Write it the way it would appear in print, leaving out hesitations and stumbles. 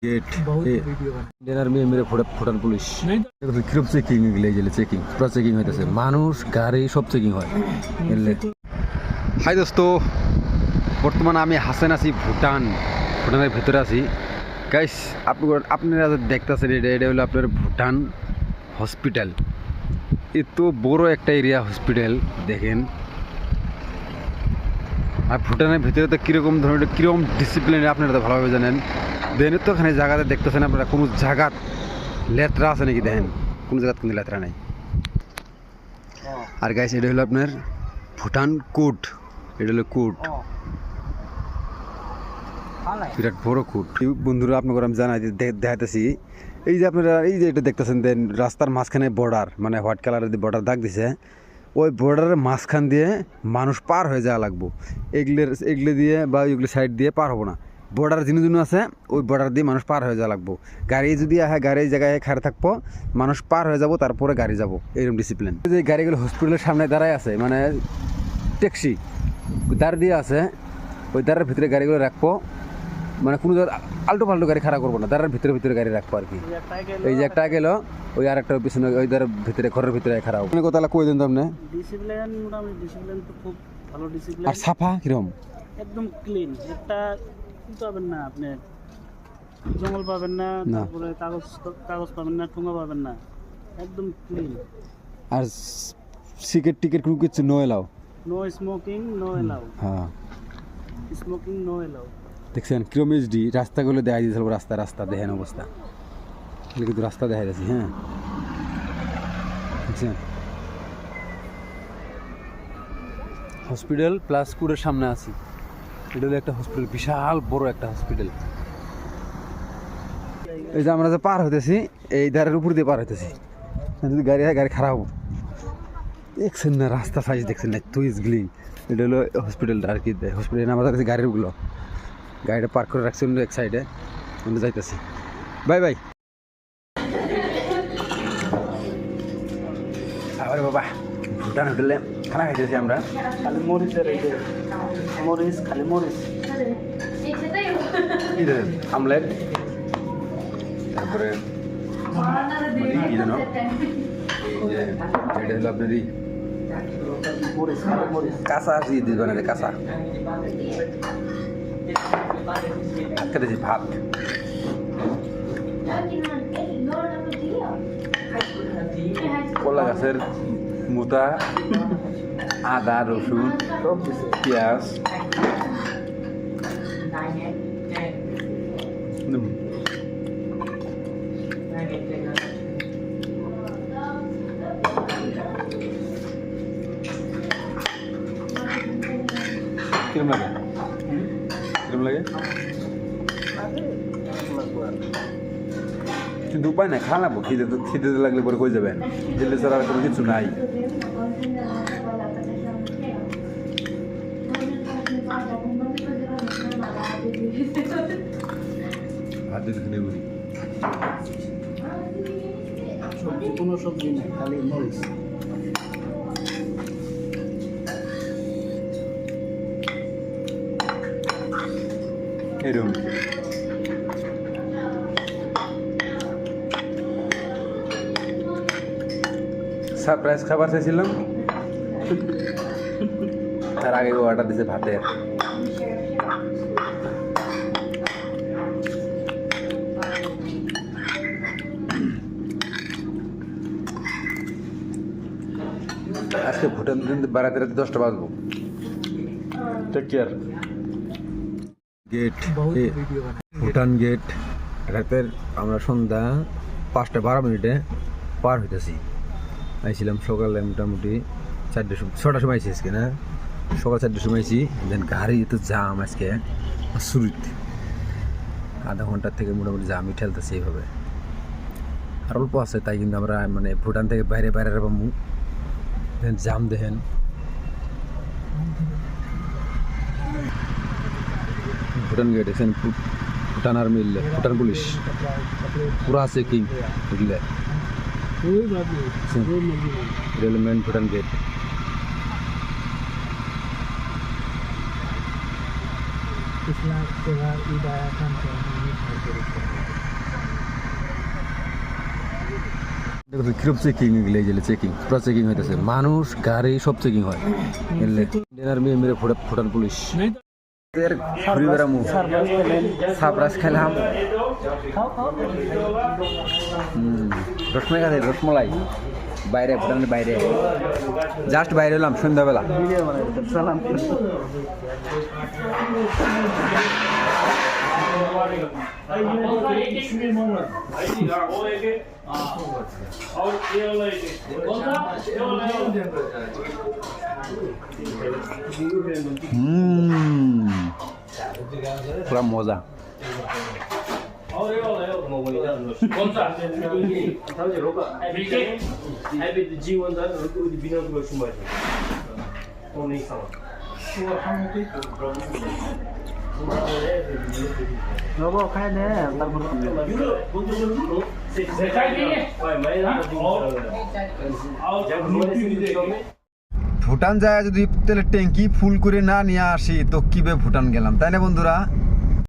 gate Indian army मेरे Bhutan police কিরকম checking এগুলো গেলে চেকিং পুরো চেকিং হইতেছে মানুষ গাড়ি সব চেকিং হয় এলে হাই দোস্ত বর্তমানে আমি হাসেন আছি ভুটানের ভিতরে আছি গাইস আপনারা দেখতেছেন এটা হলো আপনার ভুটান হসপিটাল এত বড় একটা এরিয়া হসপিটাল দেখেন আর ভুটানের ভিতরে তো কীরকম ধরনের কীরকম ডিসিপ্লিন আপনারা তো ভালোভাবে জানেন দেন তো এখানে জায়গাতে দেখতেছেন আপনারা কোনো জায়গা লেত্রা আছে নাকি দেখেন কোনো জায়গা কোনো লেত্রা নাই আর গাইস এটা হলো আপনার ভুটান কোর্ট এটা হলো কোর্ট বিরাট বড় কোর্ট বন্ধুরা আপনাকে আমি জানাই দেখাতেছি এই যে আপনারা এই যে এটা দেখতেছেন দেন রাস্তার মাঝখানে বর্ডার মানে হোয়াইট কালারের বর্ডার দাগ দিছে ওই বর্ডারের মাঝখান দিয়ে মানুষ পার হয়ে যাওয়া লাগবো এগুলো দিয়ে বা ওইগুলো সাইড দিয়ে পার হবো না বর্ডার যিনি আছে ওই বর্ডার দিয়ে মানুষ পার হয়ে যাওয়া লাগবো গাড়ি যদি আহে গাড়ির জায়গায় খাড়ে থাকবো মানুষ পার হয়ে যাব তারপরে গাড়ি যাব এরকম ডিসিপ্লিন যে গাড়িগুলো হসপিটালের সামনে দাঁড়ায় আছে মানে ট্যাক্সি দাঁড় দিয়ে আছে ওই দাঁড়ের ভিতরে গাড়িগুলো রাখবো মানে কোনো আল্টো ফাল্টো গাড়ি খারাপ করবো না দাঁড়ার ভিতরে গাড়ি রাখবো আর কি এই যে একটা গেল ওই আর একটা পিছনে ওই দাঁড়ের ভিতরে ঘরের ভিতরে খারাপ আপনি কথা কই দেন তো আপনি ডিসিপ্লিন মোটামুটি ডিসিপ্লিন তো খুব ভালো ডিসিপ্লিন আর সাফা কিরকম একদম ক্লিন একটা পাবেন না আপনি জঙ্গল পাবেন না তারপরে কাগজ পাবেন না ঠোঙা পাবেন না একদম ক্লিন আর সিগারেট টিকেট কোনো কিছু no allow no smoking no allow হ্যাঁ স্মোকিং নো এলাও দেখছেন কিরম এইচডি রাস্তাগুলো দেখা দিয়েছিল রাস্তা দেখেন অবস্থা কিন্তু রাস্তা দেখা যাচ্ছে হ্যাঁ দেখছেন হসপিটাল প্লাস স্কুলের সামনে আছি এটা হলো একটা হসপিটাল বিশাল বড় একটা হসপিটাল এই যে আমরা যে পার হইতেছি এই ধারের উপর দিয়ে পার হইতেছি যদি গাড়ি খারাপ হবো দেখছেন না রাস্তা সাইজ দেখছেন না তুই গলি এটা হলো হসপিটালটা আর কি হসপিটাল নামা যাচ্ছে গাড়িরগুলো গাড়িটা পার্ক করে রাখছি অন্য এক সাইডে আমরা যাইতেছি বাই আরে বাবা ভুটান হোটেলে খানা খাইতেছি আমরা খালি মরিচের এই যে খালি মরিচ আমলেট তারপরে কি জানো এটা হলো আপনার কাঁচা দিয়ে বানাতে কাঁচা ভাত খেতেছি ভাত কলা গাছের মোটা আদা রসুন পেঁয়াজ কিরম লাগে কিন্তু উপায় নাই খানাবো খিদে লাগলে পরে কই যাবেন দিল্লি ছাড়া আর কোনো কিছু নাই হাত দিতে কিনে বলি কোনো সবজি নেই খালি মরিচ এরকম সারপ্রাইজ খাবার চাইছিলাম তার আগে অর্ডার দিছে ভাতের আজকে ভুটান বাড়াতে 10টা বাজবো take care gate Bhutan gate রাতের আমরা সন্ধ্যা 5:12 পার হইতেছি আইছিলাম সকালে মোটামুটি 6টার সময় আইসি আজকে না সকাল 4টার সময় আইসি দেন গাড়ি তো জাম আজকে শুরুতে আধা ঘন্টার থেকে মোটামুটি জামই ঠেলতেছে এইভাবে আর অল্প আছে তাই কিন্তু আমরা মানে ভুটান থেকে বাইরে পাবো দেন জাম দেখেন ভুটান গেট এখানে ভুটান আর্মি ভুটান পুলিশ পুরা চেকিং এগুলো রেলমেন ভুটান গেট पिछला त्योहार ईद आया था দেখো কিরম চেকিং এগুলো এই যে চেকিং পুরো চেকিং হইতেছে মানুষ গাড়ি সব চেকিং হয় এলে ইন্ডিয়ান আর্মি মেরে ভুটান পুলিশ ঘুরি বেড়ামু সাবরাস খেলাম রসমালাই খাতে রসমলাই বাইরে ভুটানের বাইরে জাস্ট বাইরে এলাম সন্ধ্যাবেলা ভিডিও বানাই সালাম পুরা মজা নবো খাই নে তারপর ভুটান যায় যদি তেলের ট্যাঙ্কি ফুল করে না নিয়ে আসি তো কিভাবে ভুটান গেলাম তাই না বন্ধুরা